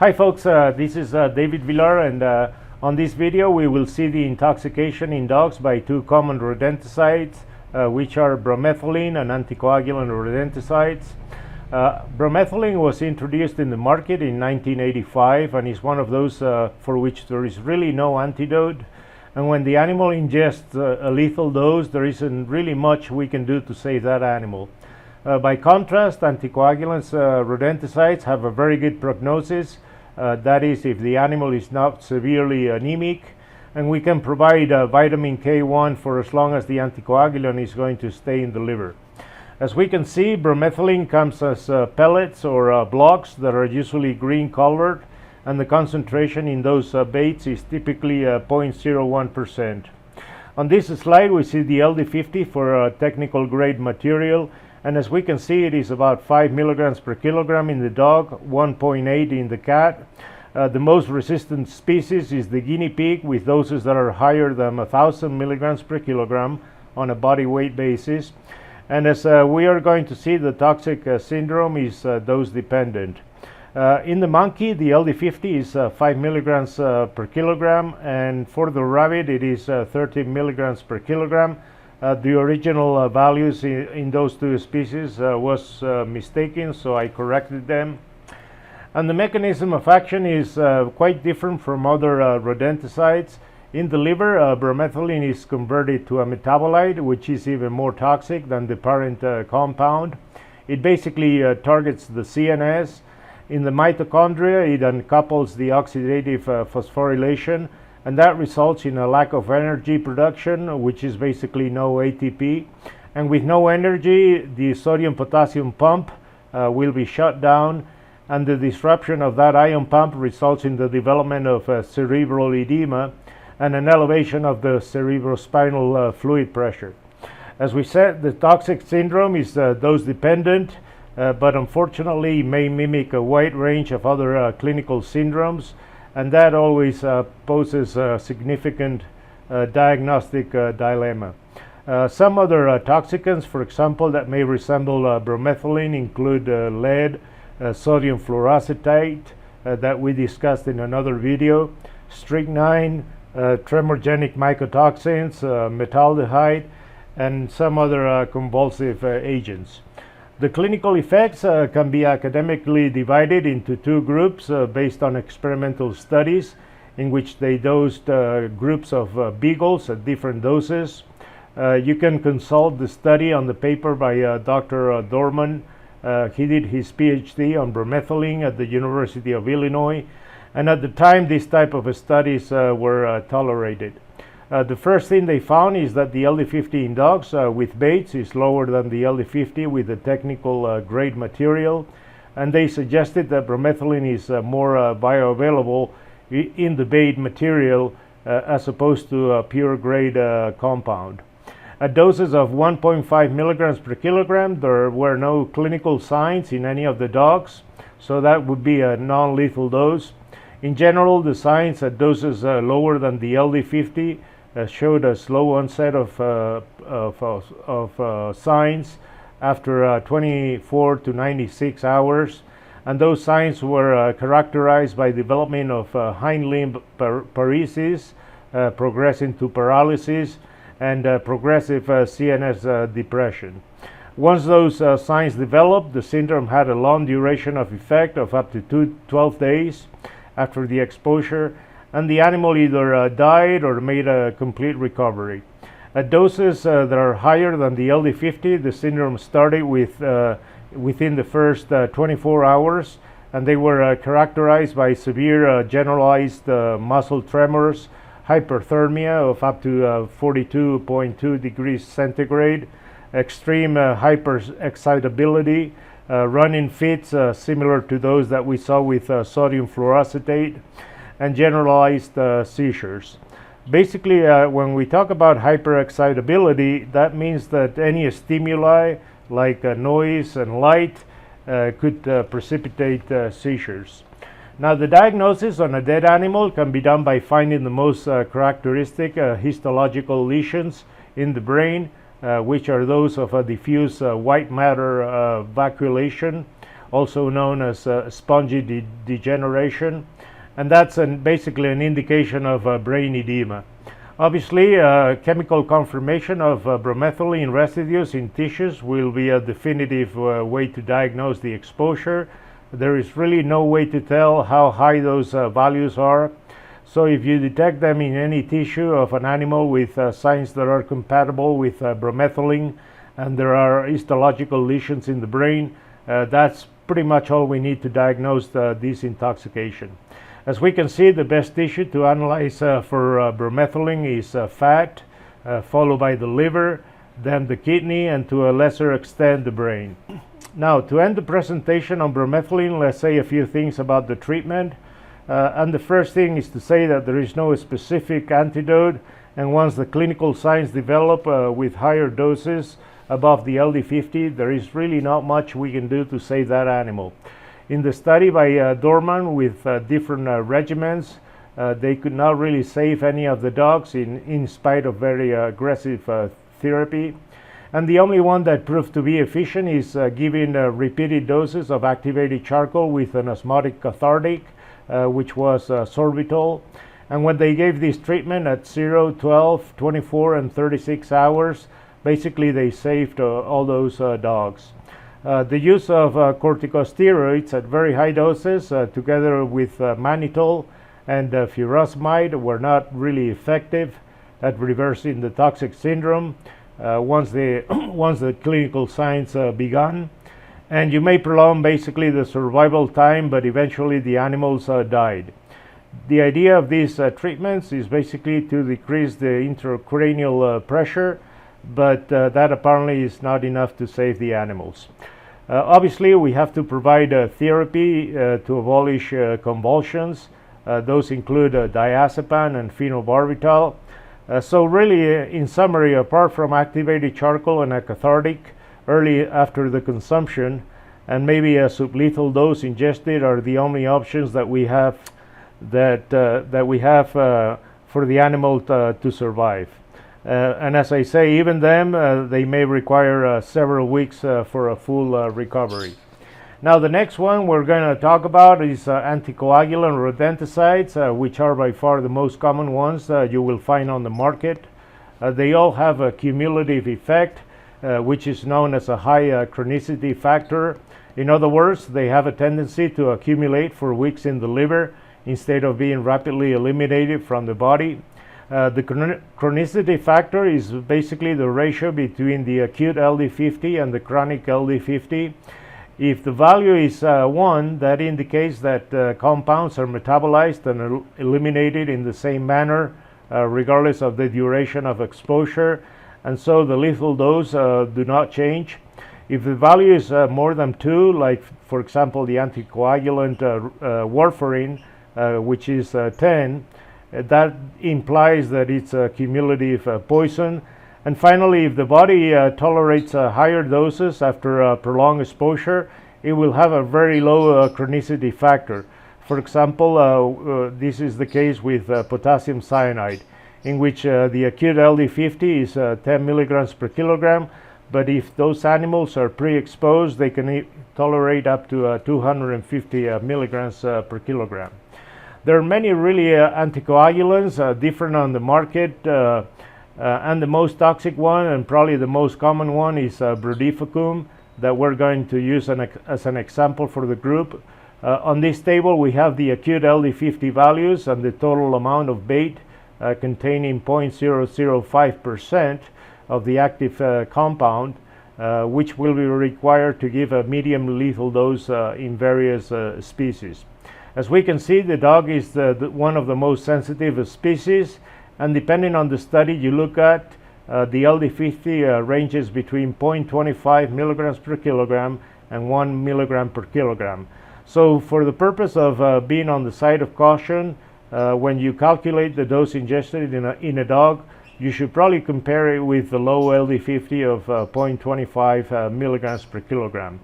Hi folks, this is David Villar, and on this video we will see the intoxication in dogs by two common rodenticides, which are bromethalin and anticoagulant rodenticides. Bromethalin was introduced in the market in 1985 and is one of those for which there is really no antidote. And when the animal ingests a lethal dose, there isn't really much we can do to save that animal. By contrast, anticoagulants, rodenticides, have a very good prognosis. That is, if the animal is not severely anemic, and we can provide vitamin K1 for as long as the anticoagulant is going to stay in the liver. As we can see, bromethalin comes as pellets or blocks that are usually green colored, and the concentration in those baits is typically 0.01%. On this slide we see the LD50 for technical grade material, and as we can see, it is about 5 milligrams per kilogram in the dog, 1.8 in the cat. The most resistant species is the guinea pig, with doses that are higher than 1,000 milligrams per kilogram on a body weight basis. And as we are going to see, the toxic syndrome is dose dependent. In the monkey, the LD50 is 5 milligrams per kilogram, and for the rabbit it is 13 milligrams per kilogram. The original values in those two species was mistaken, so I corrected them. And the mechanism of action is quite different from other rodenticides. In the liver, bromethalin is converted to a metabolite, which is even more toxic than the parent compound. It basically targets the CNS. In the mitochondria, it uncouples the oxidative phosphorylation, and that results in a lack of energy production, which is basically no ATP. And with no energy, the sodium-potassium pump will be shut down, and the disruption of that ion pump results in the development of cerebral edema and an elevation of the cerebrospinal fluid pressure. As we said, the toxic syndrome is dose dependent, but unfortunately may mimic a wide range of other clinical syndromes, and that always poses a significant diagnostic dilemma. Some other toxicants, for example, that may resemble bromethalin include lead, sodium fluoroacetate that we discussed in another video, strychnine, tremorgenic mycotoxins, metaldehyde, and some other convulsive agents. The clinical effects can be academically divided into two groups based on experimental studies in which they dosed groups of beagles at different doses. You can consult the study on the paper by Dr. Dorman. He did his PhD on bromethalin at the University of Illinois, and at the time these type of studies were tolerated. The first thing they found is that the LD50 in dogs with baits is lower than the LD50 with the technical grade material, and they suggested that bromethalin is more bioavailable in the bait material as opposed to a pure grade compound. At doses of 1.5 milligrams per kilogram, there were no clinical signs in any of the dogs, so that would be a non-lethal dose. In general, the signs at doses lower than the LD50 showed a slow onset of signs after 24 to 96 hours, and those signs were characterized by development of hind limb paresis, progressing to paralysis, and progressive CNS depression. Once those signs developed, the syndrome had a long duration of effect of up to 12 days after the exposure, and the animal either died or made a complete recovery. At doses that are higher than the LD50, the syndrome started within the first 24 hours, and they were characterized by severe generalized muscle tremors, hyperthermia of up to 42.2 degrees centigrade, extreme hyperexcitability, running fits similar to those that we saw with sodium fluoroacetate, and generalized seizures. Basically, when we talk about hyperexcitability, that means that any stimuli like noise and light could precipitate seizures. Now, the diagnosis on a dead animal can be done by finding the most characteristic histological lesions in the brain, which are those of a diffuse white matter vacuolation, also known as spongy degeneration, and that's basically an indication of brain edema. Obviously, chemical confirmation of bromethalin residues in tissues will be a definitive way to diagnose the exposure. There is really no way to tell how high those values are. So if you detect them in any tissue of an animal with signs that are compatible with bromethalin, and there are histological lesions in the brain, that's pretty much all we need to diagnose this intoxication. As we can see, the best tissue to analyze for bromethalin is fat, followed by the liver, then the kidney, and to a lesser extent the brain. Now, to end the presentation on bromethalin, let's say a few things about the treatment. And the first thing is to say that there is no specific antidote, and once the clinical signs develop with higher doses above the LD50, there is really not much we can do to save that animal. In the study by Dorman with different regimens, they could not really save any of the dogs in spite of very aggressive therapy. And the only one that proved to be efficient is giving repeated doses of activated charcoal with an osmotic cathartic, which was sorbitol. And when they gave this treatment at 0, 12, 24, and 36 hours, basically they saved all those dogs. The use of corticosteroids at very high doses, together with mannitol and furosemide, were not really effective at reversing the toxic syndrome once the clinical signs began. And you may prolong basically the survival time, but eventually the animals died. The idea of these treatments is basically to decrease the intracranial pressure, but that apparently is not enough to save the animals. Obviously, we have to provide therapy to abolish convulsions. Those include diazepam and phenobarbital. So really, in summary, apart from activated charcoal and a cathartic early after the consumption, and maybe a sublethal dose ingested, are the only options that we have for the animal to survive. And as I say, even them, they may require several weeks for a full recovery. Now, the next one we're going to talk about is anticoagulant rodenticides, which are by far the most common ones you will find on the market. They all have a cumulative effect, which is known as a high chronicity factor. In other words, they have a tendency to accumulate for weeks in the liver instead of being rapidly eliminated from the body. The chronicity factor is basically the ratio between the acute LD50 and the chronic LD50. If the value is 1, that indicates that compounds are metabolized and eliminated in the same manner, regardless of the duration of exposure, and so the lethal dose do not change. If the value is more than 2, like for example the anticoagulant warfarin, which is 10, that implies that it's a cumulative poison. And finally, if the body tolerates higher doses after prolonged exposure, it will have a very low chronicity factor. For example, this is the case with potassium cyanide, in which the acute LD50 is 10 milligrams per kilogram, but if those animals are pre-exposed, they can tolerate up to 250 milligrams per kilogram. There are many really anticoagulants different on the market, and the most toxic one and probably the most common one is brodifacoum, that we're going to use as an example for the group. On this table we have the acute LD50 values and the total amount of bait containing 0.005% of the active compound, which will be required to give a medium lethal dose in various species. As we can see, the dog is one of the most sensitive species, and depending on the study you look at, the LD50 ranges between 0.25 milligrams per kilogram and 1 milligram per kilogram. So for the purpose of being on the side of caution, when you calculate the dose ingested in a dog, you should probably compare it with the low LD50 of 0.25 milligrams per kilogram.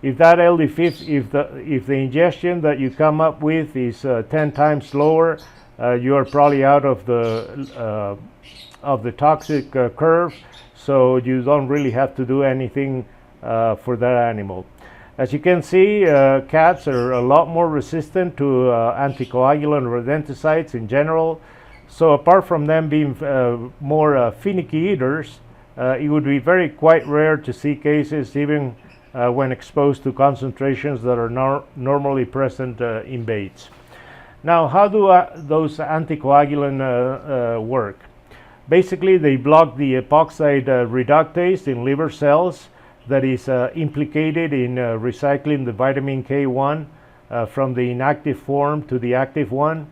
If that LD50, if the ingestion that you come up with is 10 times lower, you are probably out of the toxic curve, so you don't really have to do anything for that animal. As you can see, cats are a lot more resistant to anticoagulant rodenticides in general. So apart from them being more finicky eaters, it would be quite rare to see cases even when exposed to concentrations that are normally present in baits. Now, how do those anticoagulant work? Basically, they block the epoxide reductase in liver cells that is implicated in recycling the vitamin K1 from the inactive form to the active one.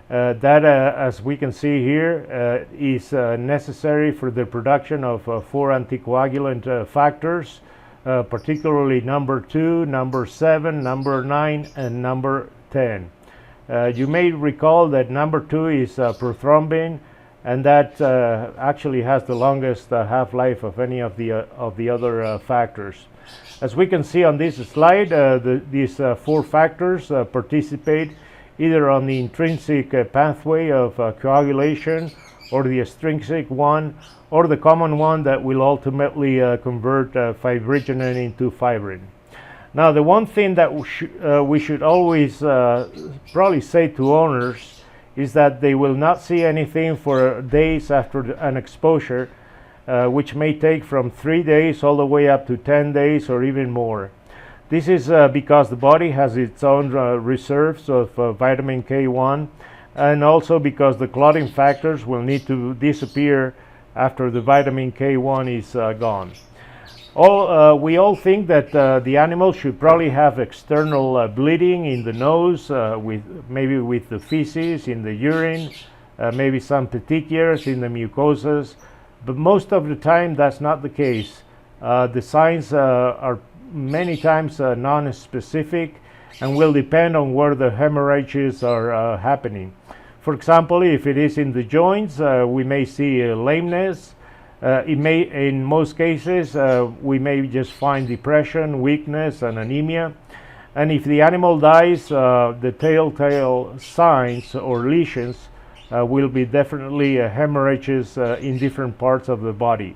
That, as we can see here, is necessary for the production of 4 anticoagulant factors, particularly number 2, number 7, number 9, and number 10. You may recall that number 2 is prothrombin, and that actually has the longest half-life of any of the other factors. As we can see on this slide, these 4 factors participate either on the intrinsic pathway of coagulation, or the extrinsic one, or the common one that will ultimately convert fibrinogen into fibrin. Now, the one thing that we should always probably say to owners is that they will not see anything for days after an exposure, which may take from 3 days all the way up to 10 days or even more. This is because the body has its own reserves of vitamin K1, and also because the clotting factors will need to disappear after the vitamin K1 is gone. We all think that the animal should probably have external bleeding in the nose, maybe with the feces, in the urine, maybe some petechiae in the mucosas, but most of the time that's not the case. The signs are many times non-specific and will depend on where the hemorrhages are happening. For example, if it is in the joints, we may see lameness. In most cases, we may just find depression, weakness, and anemia. And if the animal dies, the telltale signs or lesions will be definitely hemorrhages in different parts of the body.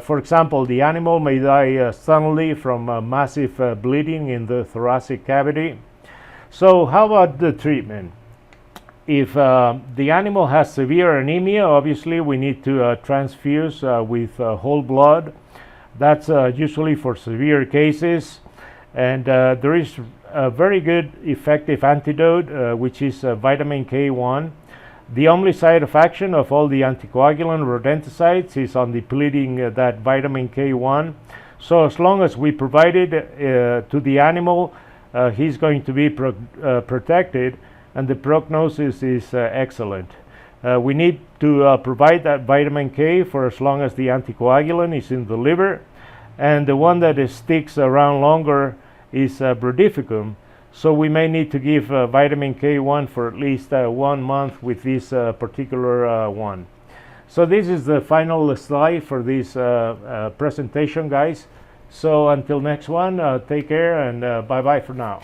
For example, the animal may die suddenly from massive bleeding in the thoracic cavity. So how about the treatment? If the animal has severe anemia, obviously we need to transfuse with whole blood. That's usually for severe cases. And there is a very good effective antidote, which is vitamin K1. The only side of action of all the anticoagulant rodenticides is on depleting that vitamin K1. So as long as we provide it to the animal, he's going to be protected, and the prognosis is excellent. We need to provide that vitamin K for as long as the anticoagulant is in the liver, and the one that sticks around longer is brodifacoum. So we may need to give vitamin K1 for at least 1 month with this particular one. So this is the final slide for this presentation, guys. So until next one, take care, and bye-bye for now.